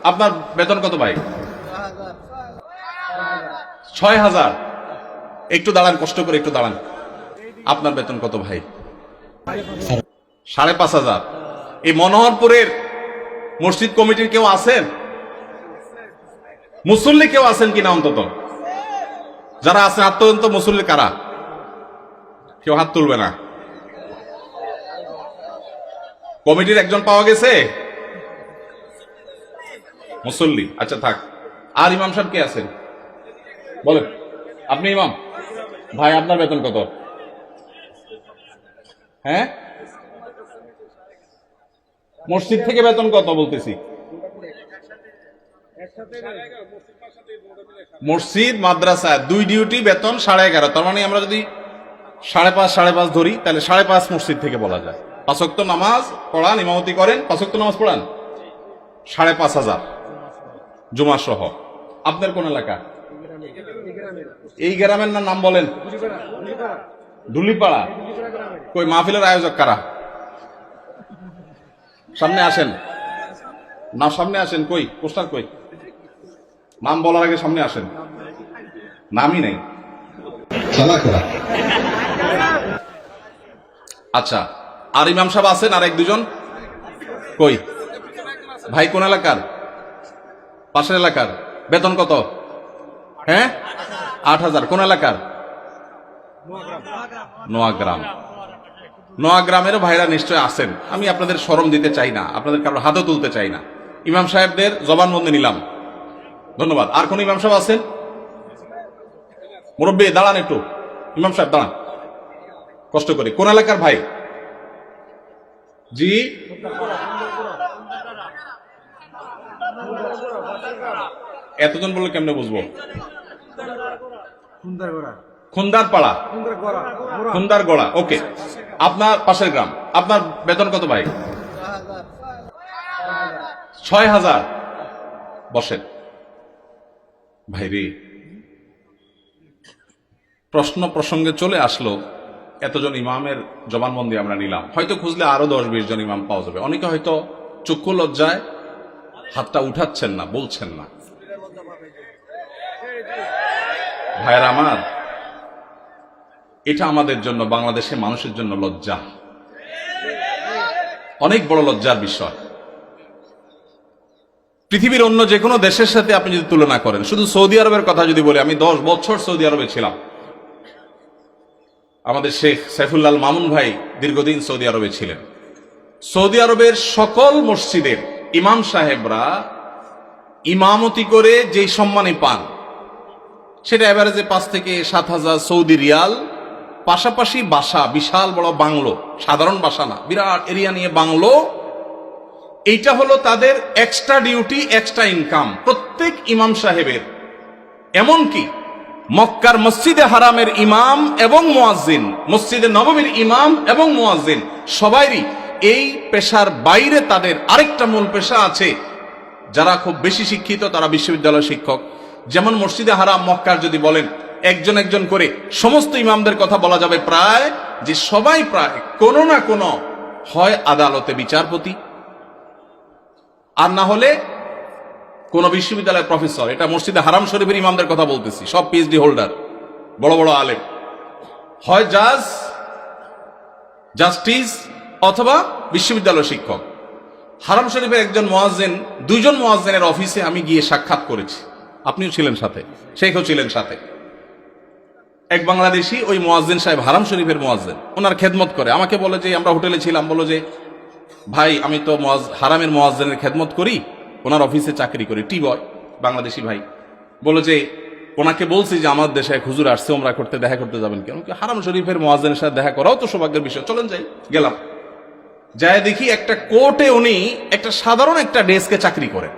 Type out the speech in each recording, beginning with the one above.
আপনার বেতন কত ভাই? ৬,০০০। একটু দাঁড়ান, কষ্ট করে একটু দাঁড়ান। আপনার বেতন কত ভাই? ৫,৫০০। এই মনোহরপুরের মসজিদ কমিটির কেউ আছেন? মুসল্লি কেউ আছেন কিনা? অন্তত যারা আছেন আত্মন্ত মুসল্লি কারা? কেউ হাত তুলবে না। কমিটির একজন পাওয়া গেছে মুসল্লি? আচ্ছা থাক। আর ইমাম সাহেব কে আছেন বলেন? আপনি ইমাম ভাই, আপনার বেতন কত? হ্যাঁ, মসজিদ থেকে বেতন কত বলতেছি? মসজিদ মাদ্রাসা দুই ডিউটি বেতন 11.5। তার মানে আমরা যদি 5.5 ধরি তাহলে 5.5 মসজিদ থেকে বলা যায়। 5 ওয়াক্ত নামাজ পড়ান, ইমামতি করেন, 5 ওয়াক্ত নামাজ পড়ান, 5,500 জুমা সহ। আপনার কোন এলাকা? এই গ্রামের নাম বলেন? ধুলিপাড়া। কই মাহফিলের আয়োজক কারা? সামনে আসেন না, সামনে আসেন। কই পোস্টার কই? নাম বলার আগে সামনে আসেন। নামই নেই। আচ্ছা, আর ইমাম সাহেব আছেন আর 1-2 জন? কই ভাই? কোন এলাকার? পাশের এলাকার। বেতন কত? হ্যাঁ, 8,000। কোন এলাকার? নোয়াগ্রাম। নোয়াগ্রামের ভাইরা নিশ্চয় আছেন। আমি আপনাদের শরম দিতে চাই না, আপনাদের কারো হাতও তুলতে চাই না। ইমাম সাহেবদের জবানবন্দি নিলাম, ধন্যবাদ। আর কোন ইমাম সাহেব আছেন? মুরব্বী দাঁড়ান একটু। ইমাম সাহেব দাঁড়ান, কষ্ট করে। কোন এলাকার ভাই? জি, এতজন বললে কেমনে বুঝবো? খুন্দারপাড়া, খুন্দারগড়া। ওকে, আপনার পাশের গ্রাম। আপনার বেতন কত ভাই? 6,000। বসেন ভাই রে। প্রশ্ন প্রসঙ্গে চলে আসলো, এতজন ইমামের জবানবন্দি আমরা নিলাম। হয়তো খুঁজলে আরো 10-20 জন ইমাম পাওয়া যাবে। অনেকে হয়তো চক্ষু লজ্জায় হাতটা উঠাচ্ছেন না, বলছেন না। ভাইরা আমার, এটা আমাদের জন্য, বাংলাদেশের মানুষের জন্য লজ্জা, অনেক বড় লজ্জার বিষয়। পৃথিবীর অন্য যে কোনো দেশের সাথে আপনি যদি তুলনা করেন, শুধু সৌদি আরবের কথা যদি বলি, আমি 10 বছর সৌদি আরবে ছিলাম। আমাদের শেখ সাইফুল্লাহ মামুন ভাই দীর্ঘদিন সৌদি আরবে ছিলেন। সৌদি আরবের সকল মসজিদের ইমাম সাহেবরা ইমামতি করে যে সম্মানী পান, সেটা এভারেজে 5 থেকে 7,000 সৌদি রিয়াল। পাশাপাশি বাসা, বিশাল বড় বাংলো, সাধারণ বাসা না, বিরাট এরিয়া নিয়ে বাংলো। এইটা হলো তাদের এক্সট্রা ডিউটি, এক্সট্রা ইনকাম প্রত্যেক ইমাম সাহেবের। এমনকি মক্কার মসজিদে হারামের ইমাম এবং মুয়াজ্জিন, মসজিদে নববীর ইমাম এবং মুয়াজ্জিন, সবাইরই এই পেশার বাইরে তাদের আরেকটা মূল পেশা আছে। যারা খুব বেশি শিক্ষিত তারা বিশ্ববিদ্যালয় শিক্ষক। যেমন মসজিদে হারাম মক্কার যদি বলেন একজন একজন করে সমস্ত ইমামদের কথা বলা যাবে প্রায়, যে সবাই প্রায় কোনো না কোনো হয় আদালতে বিচারপতি, আর না হলে কোন বিশ্ববিদ্যালয়ের প্রফেসর। এটা মসজিদে হারাম শরীফের ইমামদের কথা বলতেছি, সব পিএইচডি হোল্ডার, বড় বড় আলেম। হয় জাজ, জাস্টিস, অথবা বিশ্ববিদ্যালয় শিক্ষক। হারাম শরীফের একজন মুয়াজ্জিন, 2 জন মুয়াজ্জিনের অফিসে আমি গিয়ে সাক্ষাৎ করেছি। আপনিও ছিলেন সাথে, শেখও ছিলেন সাথে। এক বাংলাদেশি ওই মুয়াজ্জিন সাহেব, হারাম শরীফের মুয়াজ্জিন, ওনার খেদমত করে। আমাকে বলে যে, আমরা হোটেলে ছিলাম, বলো যে ভাই আমি তো হারামের মুয়াজ্জিনের খেদমত করি, ওনার অফিসে চাকরি করি, টি বয়, বাংলাদেশি ভাই। বলো যে ওনাকে বলছি যে আমার দেশে এক হুজুর আসছে, ওমরা করতে, দেখা করতে যাবেন কেন? হারাম শরীফের মুয়াজ্জিনের সাথে দেখা করাও তো সৌভাগ্যের বিষয়, চলেন যাই। গেলাম, যায় দেখি একটা কোর্টে উনি একটা সাধারণ একটা ডেস্কে চাকরি করেন,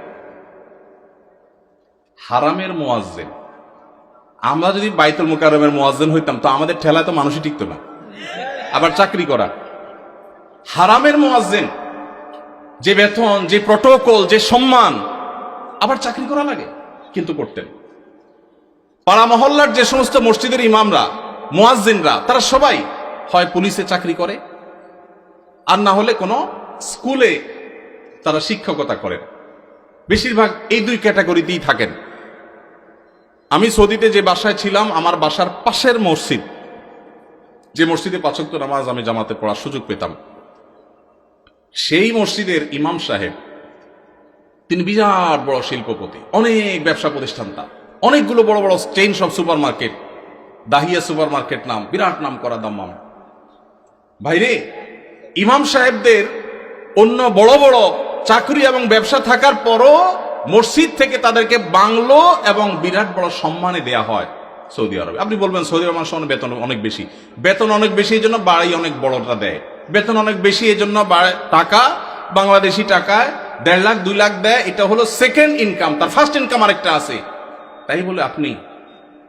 হারামের মুয়াজ্জিন। আমরা যদি বাইতুল মুকাররমের মুয়াজ্জিন হইতাম তো আমাদের ঠেলায় তো মানুষই টিকতো না, আবার চাকরি করা। হারামের মুয়াজ্জিন, যে বেতন, যে প্রটোকল, যে সম্মান, আবার চাকরি করা লাগে, কিন্তু করতেন। পাড়া মহল্লার যে সমস্ত মসজিদের ইমামরা, মুয়াজ্জিনরা, তারা সবাই হয় পুলিশে চাকরি করে, আর না হলে কোনো স্কুলে তারা শিক্ষকতা করেন। বেশিরভাগ এই দুই ক্যাটাগরিতেই থাকেন। আমি সৌদিতে যে বাসায় ছিলাম, আমার বাসার পাশের মসজিদ, যে মসজিদে 5 ওয়াক্ত নামাজ আমি জামাতে পড়ার সুযোগ পেতাম, সেই মসজিদের ইমাম সাহেব, তিনি বিরাট বড় শিল্পপতি, অনেক ব্যবসা প্রতিষ্ঠান, তার অনেকগুলো বড় বড় চেইন সব super market, Dahiya super market নাম, বিরাট নাম করা দাম্মাম। ভাইরে, ইমাম সাহেবদের অন্য বড় বড় চাকরি এবং ব্যবসা থাকার পরও মসজিদ থেকে তাদেরকে বাংলো এবং বিরাট বড় সম্মানে দেয়া হয় সৌদি আরবে। আপনি বলবেন সৌদি আরব মানুষের বেতন অনেক বেশি, বেতন অনেক বেশি এই জন্য বাড়ি অনেক বড়টা দেয়, বেতন অনেক বেশি এই জন্য টাকা বাংলাদেশি টাকায় 1.5 লাখ 2 লাখ দেয়, এটা হলো সেকেন্ড ইনকাম, তার ফার্স্ট ইনকাম আরেকটা আছে। তাই বলে আপনি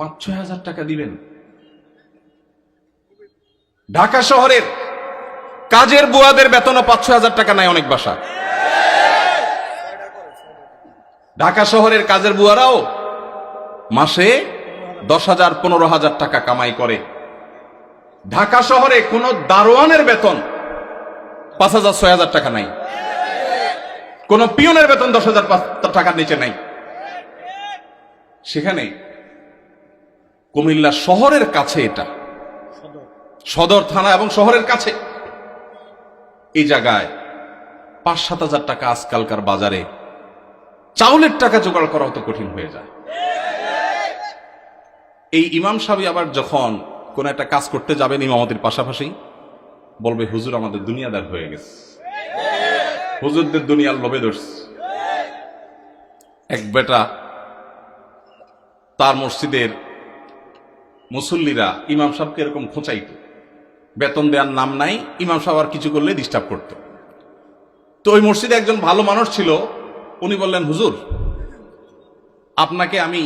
5-6 হাজার টাকা দিবেন? ঢাকা শহরের কাজের বুয়াদের বেতনও 5-6 হাজার টাকা নাই অনেক বাসা। ঢাকা শহরের কাজের বুয়ারাও মাসে 10,000 15,000 টাকা কামাই করে। ঢাকা শহরে কোন দারোয়ানের বেতন 5,000-6,000 টাকা নাই, কোন পিয়নের বেতন 10,000 টাকার নিচে নাই। সেখানে কুমিল্লা শহরের কাছে, এটা সদর থানা এবং শহরের কাছে, এই জায়গায় 5-7 হাজার টাকা আজকালকার বাজারে চাউলের টাকা জোগাড় করা হতো কঠিন হয়ে যায়। এই ইমাম সাহেব আবার যখন কোন একটা কাজ করতে যাবেন ইমামতির পাশাপাশি বলবে, হুজুর আমাদের দুনিয়াদার হয়ে গেছে, হুজুরদের দুনিয়ার লোভে ধরছে। এক বেটা, তার মসজিদের মুসল্লিরা ইমাম সাহেবকে এরকম খোঁচাইত, বেতন দেওয়ার নাম নাই, ইমাম সাহেব আর কিছু করলে ডিস্টার্ব করত। তো ওই মসজিদে একজন ভালো মানুষ ছিল, উনি বললেন, হুজুর আপনাকে আমি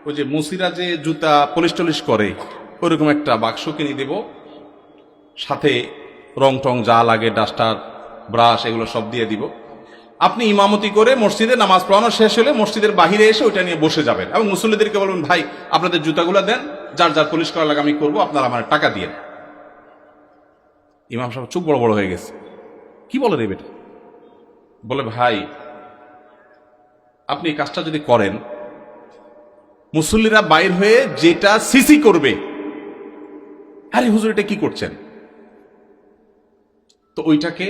ওই যে মুসিরা যে জুতা পলিশ টলিশ করে ওইরকম একটা বাক্স কিনে দেব, সাথে রং টং যা লাগে, ডাস্টার ব্রাশ এগুলো সব দিয়ে দিব, আপনি ইমামতি করে মসজিদে নামাজ পড়ানো শেষ হলে মসজিদের বাহিরে এসে ওইটা নিয়ে বসে যাবেন এবং মুসল্লিদেরকে বলবেন, ভাই আপনাদের জুতাগুলো দেন, যার যার পলিশ করা লাগে আমি করবো, আপনারা আমার টাকা দিয়ে। ইমাম সাহেব চুপ বড় বড় হয়ে গেছে, কি বলে রে বেটা? বলে, ভাই আপনি এই কাজটা যদি করেন, মুসল্লিরা বাইর হয়ে যেটা সিসি করবে, আরে হুজুর এটা কি করছেন? তো ওইটাকে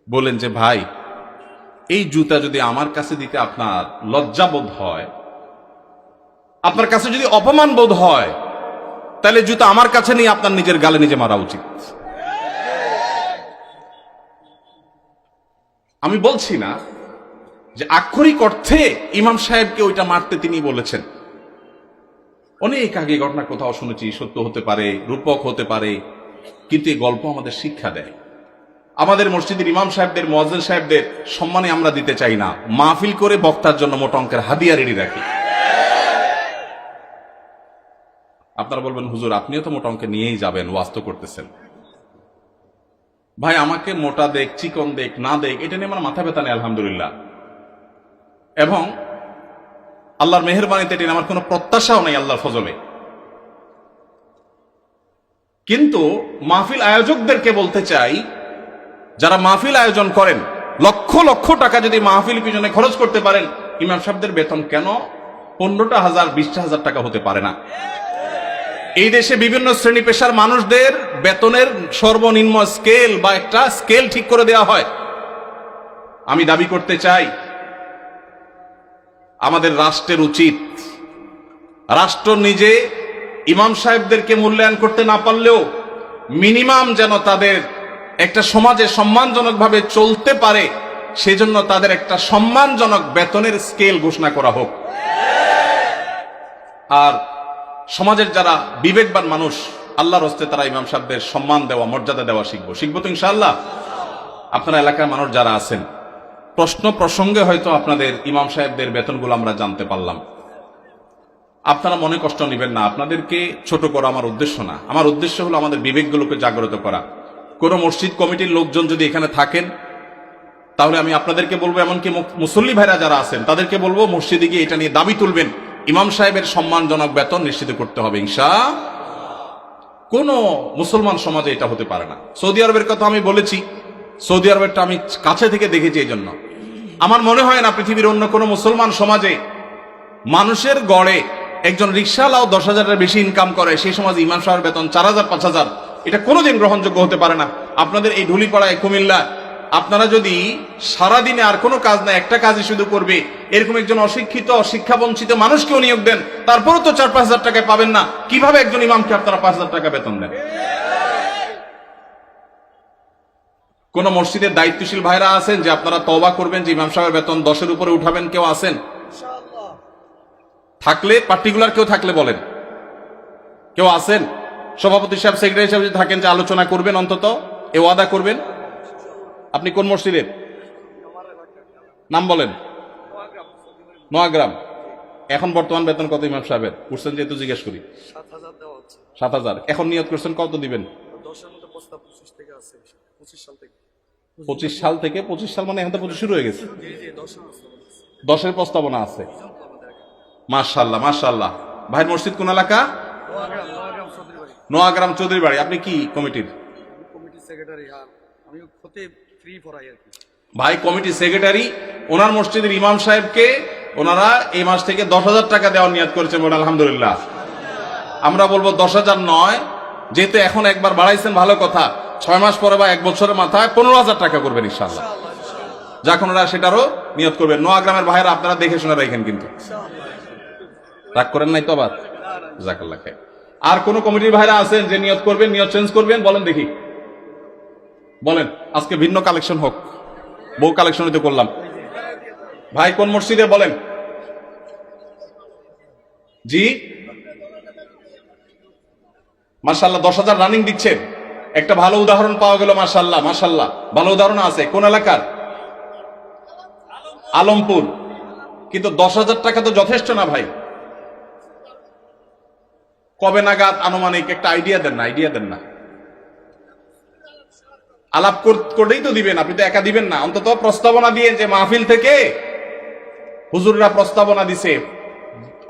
বলেন যে, ভাই এই জুতা যদি আমার কাছে দিতে আপনার লজ্জা বোধ হয়, আপনার কাছে যদি অপমান বোধ হয়, তাহলে জুতা আমার কাছে নিয়ে আপনার নিজের গালে নিজে মারা উচিত। আমি বলছি না যে আক্ষরিক অর্থে ইমাম সাহেবকে ওইটা মারতে তিনি বলেছেন, অনেক আগে ঘটনা কোথাও শুনেছি, সত্য হতে পারে, রূপক হতে পারে, কিন্তু এই গল্প আমাদের শিক্ষা দেয়। আমাদের মসজিদের ইমাম সাহেবদের, মুয়াজ্জিন সাহেবদের সম্মানে আমরা দিতে চাই না, মাহফিল করে বক্তার জন্য মোটা অঙ্কের হাদিয়া রেডি রাখি। আপনারা বলবেন, হুজুর আপনিও তো মোটা অঙ্কে নিয়েই যাবেন, ওয়াজ তো করতেছেন। ভাই আমাকে মোটা দেখ, চিকন দেখ, না দেখ, এটা নিয়ে আমার মাথা ব্যথা নেই আলহামদুলিল্লাহ, এবং আল্লাহর মেহেরবানিতে এটা আমার কোনো প্রত্যাশাও নেই আল্লাহর ফজলে। কিন্তু মাহফিল আয়োজকদেরকে বলতে চাই, যারা মাহফিল আয়োজন করেন, লক্ষ লক্ষ টাকা যদি মাহফিল পিছনে খরচ করতে পারেন, ইমাম সাহেবদের বেতন কেন 15,000 20,000 টাকা হতে পারে না? এই দেশে বিভিন্ন শ্রেণী পেশার মানুষদের বেতনের সর্বনিম্ন স্কেল বা একটা স্কেল ঠিক করে দেওয়া হয়। আমি দাবি করতে চাই, আমাদের রাষ্ট্রের উচিত, রাষ্ট্র নিজে ইমাম সাহেবদেরকে মূল্যায়ন করতে না পারলেও মিনিমাম যেন তাদের একটা সমাজে সম্মানজনকভাবে চলতে পারে, সেজন্য তাদের একটা সম্মানজনক বেতনের স্কেল ঘোষণা করা হোক। আর সমাজের যারা বিবেকবান মানুষ, আল্লাহর হস্তে তারা ইমাম সাহেবদের সম্মান দেওয়া, মর্যাদা দেওয়া শিখবো তো ইনশাআল্লাহ। আপনারা এলাকার মানুষ যারা আছেন, প্রশ্ন প্রসঙ্গে হয়তো আপনাদের ইমাম সাহেবদের বেতনগুলো আমরা জানতে পারলাম, আপনারা মনে কষ্ট নেবেন না, আপনাদেরকে ছোট করা আমার উদ্দেশ্য না। আমার উদ্দেশ্য হলো আমাদের বিবেকগুলোকে জাগ্রত করা। কোন মসজিদ কমিটির লোকজন যদি এখানে থাকেন, তাহলে আমি আপনাদেরকে বলবো, এমনকি মুসল্লি ভাইরা যারা আছেন তাদেরকে বলবো, মসজিদে গিয়ে এটা নিয়ে দাবি তুলবেন, ইমাম সাহেবের সম্মানজনক বেতন নিশ্চিত করতে হবে ইনশাআল্লাহ। কোন মুসলমান সমাজে এটা হতে পারে না। সৌদি আরবের কথা আমি বলেছি, সৌদি আরবেরটা আমি কাছে থেকে দেখেছি, এই জন্য আমার মনে হয় না পৃথিবীর অন্য কোনো মুসলমান সমাজে মানুষের গড়ে একজন রিকশাওয়ালাও 10,000-এর বেশি ইনকাম করে, সেই সমাজে ইমাম সাহেবের বেতন 4,000 5,000, এটা কোনোদিন গ্রহণযোগ্য হতে পারে না। আপনাদের এই ধুলিপাড়ায় কুমিল্লা আপনারা যদি সারাদিনে আর কোনো কাজ না, একটা কাজই শুধু করবে, এরকম একজন অশিক্ষিত শিক্ষা বঞ্চিত মানুষকেও নিয়োগ দেন, তারপরও তো 4-5 হাজার টাকায় পাবেন না। কিভাবে একজন ইমামকে আপনারা 5,000 টাকা বেতন দেন? কোন মসজিদের দায়িত্বশীল ভাইরা আছেন যে আপনারা তওবা করবেন যে ইমাম সাহেবের বেতন 10-এর উপরে উঠাবেন? কেউ আছেন? থাকলে পার্টিকুলার কেউ থাকলে বলেন। কেউ আছেন? সভাপতি সাহেব, সেক্রেটারি সাহেব যদি থাকেন যে আলোচনা করবেন, অন্তত এ ওয়াদা করবেন। আপনি কোন মসজিদের নাম বলেন? নোয়াগ্রাম। এখন বর্তমান বেতন কত ইমাম সাহেবের? উঠছেন যেহেতু জিজ্ঞেস করি। 7,000। এখন নিয়ত করছেন কত দিবেন? 25 সাল থেকে 25 সাল মানে এখন তো 25 শুরু হয়ে গেছে। 10-এর প্রস্তাবনা আছে। মাশাআল্লাহ মাশাআল্লাহ। ভাইয়ের মসজিদ কোন এলাকা? নোয়াগ্রাম চৌধুরী বাড়ি। আপনি কি কমিটির? ভাই কমিটি সেক্রেটারি। ওনার মসজিদের ইমাম সাহেবকে ওনারা এই মাস থেকে 10,000 টাকা দেওয়ার নিয়ত করেছেন। আলহামদুলিল্লাহ। আমরা বলবো 10,000 নয়, যেহেতু এখন একবার বাড়াইছেন ভালো কথা, 6 মাস পরে বা 1 বছরের মাথায় 15,000 টাকা করবেন ইনশাআল্লাহ। যখন ওরা সেটারও নিয়ত করবেন। নোয়াগ্রামের ভাইরা আপনারা দেখে শুনে রাখেন, কিন্তু রাগ করেন নাই তো আবার? জাযাকাল্লাহ খাইর। আর কোন কমিটির ভাইরা আছেন যে নিয়ত করবেন, নিয়ত চেঞ্জ করবেন? বলেন দেখি, বলেন। আজকে ভিন্ন কালেকশন হোক, বহু কালেকশন হইতে করলাম। ভাই কোন মসজিদে বলেন? জি মাশাআল্লাহ। 10,000 রানিং দিচ্ছেন, একটা ভালো উদাহরণ পাওয়া গেল। মাশাআল্লাহ মাশাআল্লাহ, ভালো উদাহরণ আছে। কোন এলাকার? আলমপুর। কিন্তু 10,000 টাকা তো যথেষ্ট না ভাই। কবে নাগাদ আনুমানিক একটা আইডিয়া দেন না? আইডিয়া দেন না, আলাপ করেই তো দিবেন। আপনি তো একা দিবেন না, অন্তত প্রস্তাবনা দিয়ে যে মাহফিল থেকে হুজুররা প্রস্তাবনা দিছে,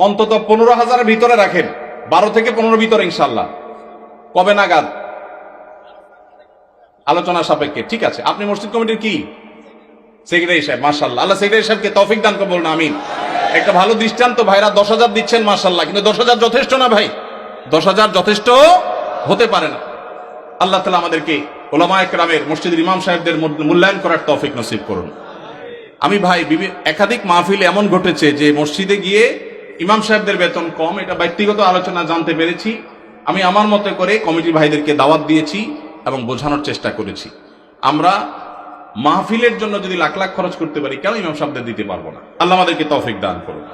অন্তত 15,000-এর ভিতরে রাখেন, 12 থেকে 15 ভিতরে ইনশাআল্লাহ। কবে নাগাদ? আলোচনা সাপেক্ষে। ঠিক আছে। আপনি মসজিদ কমিটির কি? সেক্রেটারি সাহেব। মাশাআল্লাহ, আল্লাহ সেক্রেটারি সাহেবকে তৌফিক দান করুন, বলুন আমিন। একটা ভালো দৃষ্টান্ত। ভাইরা 10,000 দিচ্ছেন মাশাআল্লাহ, কিন্তু 10,000 যথেষ্ট না ভাই। 10,000 যথেষ্ট হতে পারে না। আল্লাহ তাআলা আমাদেরকে উলামায়ে কেরামের, মসজিদের ইমাম সাহেবদের মূল্যায়ন করার তৌফিক নসিব করুন। আমি ভাই একাধিক মাহফিলে এমন ঘটেছে যে মসজিদে গিয়ে ইমাম সাহেবদের বেতন কম, এটা ব্যক্তিগত আলোচনা জানতে পেরেছি। আমি আমার মতো করে কমিটির ভাইদেরকে দাওয়াত দিয়েছি এবং বোঝানোর চেষ্টা করেছি। আমরা মাহফিলের জন্য যদি লাখ লাখ খরচ করতে পারি, কেন ইমাম সাহেবদের দিতে পারবো না? আল্লাহ আমাদেরকে তৌফিক দান করুন।